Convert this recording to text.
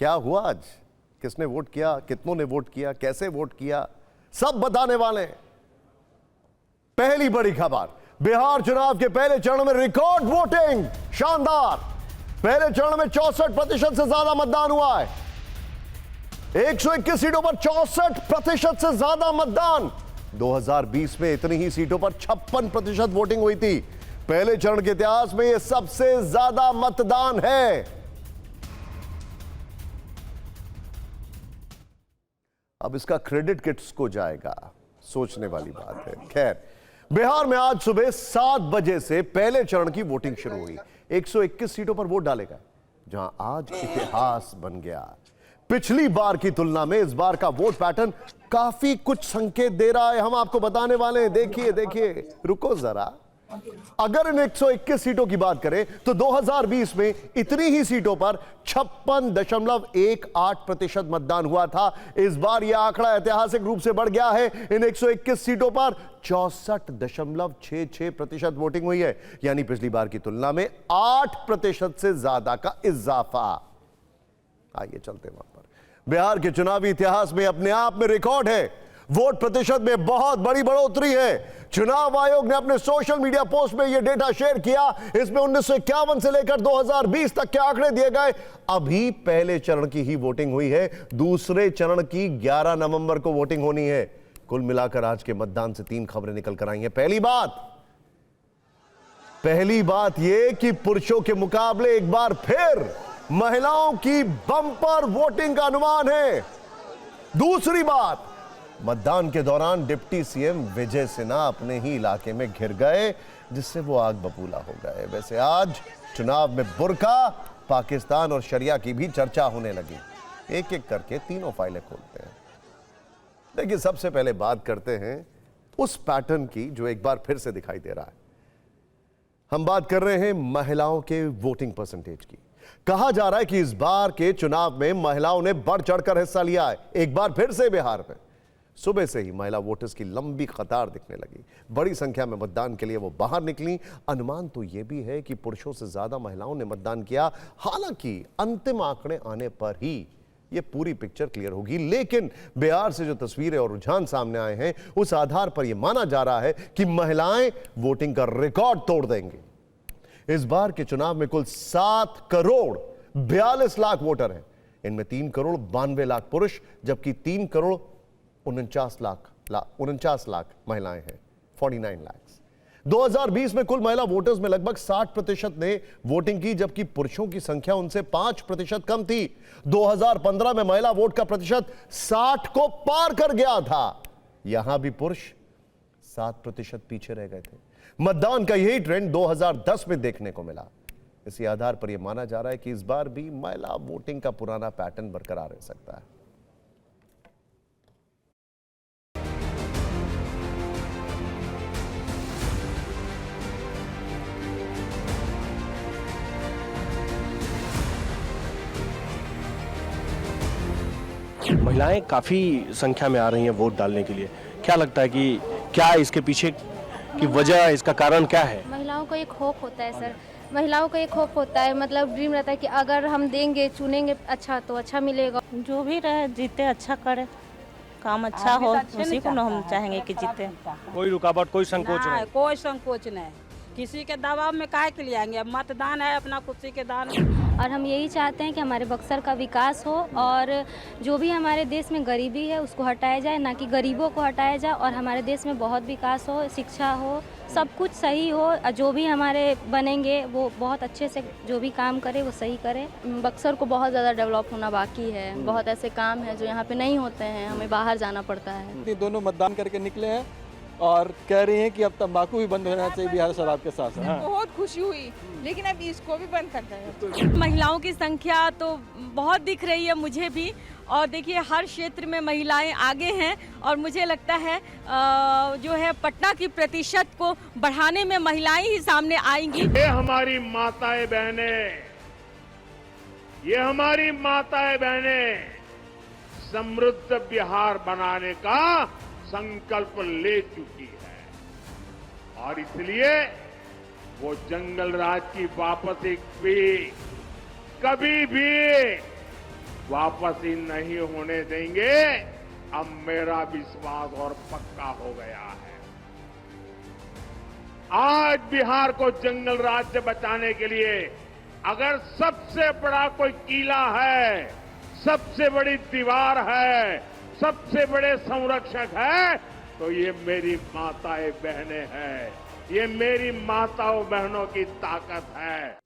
क्या हुआ आज, किसने वोट किया, कितनों ने वोट किया, कैसे वोट किया, सब बताने वाले हैं। पहली बड़ी खबर, बिहार चुनाव के पहले चरण में रिकॉर्ड वोटिंग, शानदार। पहले चरण में 64% से ज्यादा मतदान हुआ है। 121 सीटों पर 64% से ज्यादा मतदान। 2020 में इतनी ही सीटों पर 56% वोटिंग हुई थी। पहले चरण के इतिहास में यह सबसे ज्यादा मतदान है। अब इसका क्रेडिट किसको जाएगा, सोचने वाली बात है। खैर, बिहार में आज सुबह 7 बजे से पहले चरण की वोटिंग शुरू हुई। 121 सीटों पर वोट डाले गए, जहां आज इतिहास बन गया। पिछली बार की तुलना में इस बार का वोट पैटर्न काफी कुछ संकेत दे रहा है। हम आपको बताने वाले हैं। देखिए, रुको जरा। अगर इन 121 सीटों की बात करें तो 2020 में इतनी ही सीटों पर 56.18% मतदान हुआ था। इस बार यह आंकड़ा ऐतिहासिक रूप से बढ़ गया है। इन 121 सीटों पर 64.66% वोटिंग हुई है, यानी पिछली बार की तुलना में 8% से ज्यादा का इजाफा। आइए चलते वहां पर। बिहार के चुनावी इतिहास में अपने आप में रिकॉर्ड है। वोट प्रतिशत में बहुत बड़ी बढ़ोतरी है। चुनाव आयोग ने अपने सोशल मीडिया पोस्ट में यह डेटा शेयर किया। इसमें 1951 से लेकर 2020 तक के आंकड़े दिए गए। अभी पहले चरण की ही वोटिंग हुई है। दूसरे चरण की 11 नवंबर को वोटिंग होनी है। कुल मिलाकर आज के मतदान से 3 खबरें निकल कर आई हैं। पहली बात यह कि पुरुषों के मुकाबले एक बार फिर महिलाओं की बम्पर वोटिंग का अनुमान है। दूसरी बात, मतदान के दौरान डिप्टी सीएम विजय सिन्हा अपने ही इलाके में घिर गए, जिससे वो आग बबूला हो गए। वैसे आज चुनाव में बुर्का, पाकिस्तान और शरिया की भी चर्चा होने लगी। एक एक करके तीनों फाइलें खोलते हैं। देखिए, सबसे पहले बात करते हैं उस पैटर्न की जो एक बार फिर से दिखाई दे रहा है। हम बात कर रहे हैं महिलाओं के वोटिंग परसेंटेज की। कहा जा रहा है कि इस बार के चुनाव में महिलाओं ने बढ़ चढ़कर हिस्सा लिया है। एक बार फिर से बिहार में सुबह से ही महिला वोटर्स की लंबी कतार दिखने लगी। बड़ी संख्या में मतदान के लिए वो बाहर निकली। अनुमान तो यह भी है कि पुरुषों से ज्यादा महिलाओं ने मतदान किया। हालांकि अंतिम आंकड़े आने पर ही यह पूरी पिक्चर क्लियर होगी, लेकिन बिहार से जो तस्वीरें और रुझान सामने आए हैं, उस आधार पर यह माना जा रहा है कि महिलाएं वोटिंग का रिकॉर्ड तोड़ देंगी। इस बार के चुनाव में कुल 7 करोड़ 42 लाख वोटर हैं। इनमें 3 करोड़ 92 लाख पुरुष, जबकि 3 करोड़ 49 लाख महिलाएं हैं, 49 लाख। 2020 में कुल महिला वोटर्स में लगभग 60% ने वोटिंग की, जबकि पुरुषों की संख्या उनसे 5% कम थी। 2015 में महिला वोट का प्रतिशत 60 को पार कर गया था। यहां भी पुरुष 7% पीछे रह गए थे। मतदान का यही ट्रेंड 2010 में देखने को मिला। इसी आधार पर यह माना जा रहा है कि इस बार भी महिला वोटिंग का पुराना पैटर्न बरकरार रह सकता है। महिलाएं काफी संख्या में आ रही हैं वोट डालने के लिए। क्या लगता है कि क्या इसके पीछे की वजह, इसका कारण क्या है? महिलाओं को एक होप होता है सर, महिलाओं को एक होप होता है, मतलब ड्रीम रहता है कि अगर हम देंगे, चुनेंगे अच्छा तो अच्छा मिलेगा। जो भी रहे, जीते अच्छा करे, काम अच्छा हो, उसी को हम चाहेंगे कि जीते। कोई रुकावट, कोई संकोच नहीं? कोई संकोच नहीं। किसी के दबाव में काहे के लिए आएंगे? मतदान है, अपना खुशी के दान। और हम यही चाहते हैं कि हमारे बक्सर का विकास हो और जो भी हमारे देश में गरीबी है उसको हटाया जाए, ना कि गरीबों को हटाया जाए। और हमारे देश में बहुत विकास हो, शिक्षा हो, सब कुछ सही हो। जो भी हमारे बनेंगे वो बहुत अच्छे से जो भी काम करे वो सही करे। बक्सर को बहुत ज़्यादा डेवलप होना बाकी है। बहुत ऐसे काम है जो यहाँ पे नहीं होते हैं, हमें बाहर जाना पड़ता है। दोनों मतदान करके निकले हैं और कह रही हैं कि अब तंबाकू भी बंद होना चाहिए बिहार शराब के साथ। बहुत खुशी हुई, लेकिन अब इसको भी बंद करना है। महिलाओं की संख्या तो बहुत दिख रही है मुझे भी, और देखिए हर क्षेत्र में महिलाएं आगे हैं। और मुझे लगता है जो है पटना की प्रतिशत को बढ़ाने में महिलाएं ही सामने आएंगी। ये हमारी माताएं बहनें समृद्ध बिहार बनाने का संकल्प ले चुकी है, और इसलिए वो जंगल राज की वापसी भी कभी भी वापसी नहीं होने देंगे, अब मेरा विश्वास और पक्का हो गया है। आज बिहार को जंगल राज्य बचाने के लिए अगर सबसे बड़ा कोई किला है, सबसे बड़ी दीवार है, सबसे बड़े संरक्षक है, तो ये मेरी माताएं बहनें हैं, ये मेरी माताओं बहनों की ताकत है।